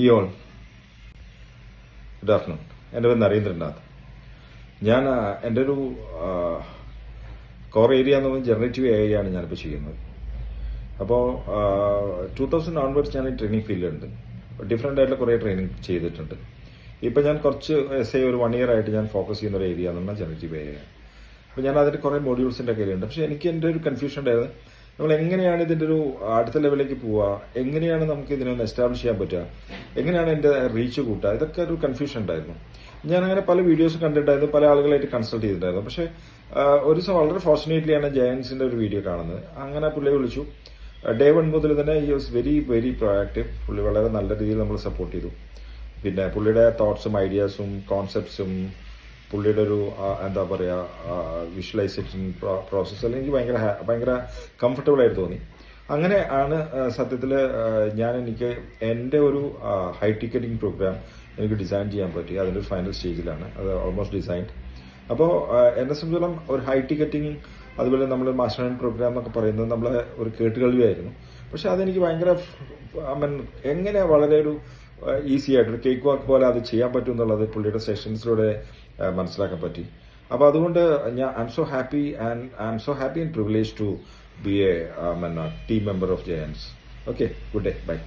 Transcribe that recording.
ഈ all good afternoon. എൻ്റെ പേര് നരേന്ദ്രനാഥ്. ഞാൻ എൻ്റെ ഒരു കോർ ഏരിയ എന്ന് പറയുന്നത് ജനറേറ്റീവ് എ ആണ് ഞാനിപ്പോൾ ചെയ്യുന്നത്. അപ്പോൾ 2000 ഓൺവേർഡ്സ് ഞാൻ ഈ ട്രെയിനിങ് ഫീൽഡിലുണ്ട്. ഡിഫറെൻ്റ് ആയിട്ടുള്ള കുറേ ട്രെയിനിങ് ചെയ്തിട്ടുണ്ട്. ഇപ്പം ഞാൻ കുറച്ച് ഒരു 1 year ആയിട്ട് ഞാൻ ഫോക്കസ് ചെയ്യുന്ന ഒരു ഏരിയ എന്ന് പറഞ്ഞാൽ ജനറേറ്റീവ് എ ആണ്. അപ്പോൾ ഞാൻ അതിൻ്റെ കുറേ മോഡ്യൂൾസിൻ്റെ കയ്യിലുണ്ട്. പക്ഷേ എനിക്ക് എൻ്റെ ഒരു കൺഫ്യൂഷൻ ഉണ്ടായിരുന്നു, നമ്മൾ എങ്ങനെയാണ് ഇതിൻ്റെ ഒരു അടുത്ത ലെവലിലേക്ക് പോവുക, എങ്ങനെയാണ് നമുക്ക് ഇതിനൊന്ന് എസ്റ്റാബ്ലിഷ് ചെയ്യാൻ പറ്റുക, എങ്ങനെയാണ് എൻ്റെ റീച്ച് കൂട്ടുക, ഇതൊക്കെ ഒരു കൺഫ്യൂഷൻ ഉണ്ടായിരുന്നു. ഞാൻ അങ്ങനെ പല വീഡിയോസ് കണ്ടിട്ടായിരുന്നു, പല ആളുകളായിട്ട് കൺസൾട്ട് ചെയ്തിട്ടുണ്ടായിരുന്നു. പക്ഷേ ഒരു ദിവസം വളരെ ഫോർച്ചുനേറ്റ്ലിയാണ് ജയൻസിൻ്റെ ഒരു വീഡിയോ കാണുന്നത്. അങ്ങനെ പുള്ളിയെ വിളിച്ചു. ഡേ 1 മുതൽ തന്നെ ഈ വാസ് വെരി വെരി പ്രൊആക്റ്റീവ്. പുള്ളി വളരെ നല്ല രീതിയിൽ നമ്മൾ സപ്പോർട്ട് ചെയ്തു. പിന്നെ പുള്ളിയുടെ തോട്ട്സും ഐഡിയാസും കോൺസെപ്റ്റ്സും പുള്ളിയുടെ ഒരു എന്താ പറയുക വിഷ്വലൈസേഷൻ പ്രോസസ്സ് എല്ലാം എനിക്ക് ഭയങ്കര കംഫർട്ടബിൾ ആയിട്ട് തോന്നി. അങ്ങനെ ആണ് സത്യത്തിൽ എനിക്ക് എൻ്റെ ഒരു ഹൈ ടിക്കറ്റിംഗ് പ്രോഗ്രാം എനിക്ക് ഡിസൈൻ ചെയ്യാൻ പറ്റി. അതിൻ്റെ ഒരു ഫൈനൽ സ്റ്റേജിലാണ്, അത് ഓൾമോസ്റ്റ് ഡിസൈൻഡ്. അപ്പോൾ എന്നെ സംബന്ധിച്ചോളം ഒരു ഹൈ ടിക്കറ്റിംഗ്, അതുപോലെ നമ്മൾ മാസ്റ്റർ മൈൻഡ് പ്രോഗ്രാം എന്നൊക്കെ പറയുന്നത് നമ്മളെ ഒരു കേട്ടുകേൾവിയായിരുന്നു. പക്ഷെ അതെനിക്ക് ഭയങ്കര എങ്ങനെ വളരെ ഒരു ഈസി ആയിട്ട് ഒരു കേക്ക് വാക്ക് പോലെ അത് ചെയ്യാൻ പറ്റും എന്നുള്ളത് പുള്ളിയുടെ സെഷൻസിലൂടെ മനസ്സിലാക്കാൻ പറ്റി. അപ്പോൾ അതുകൊണ്ട് I am so happy and privilege to be a team member of ജയൻസ്. Okay, good day, by.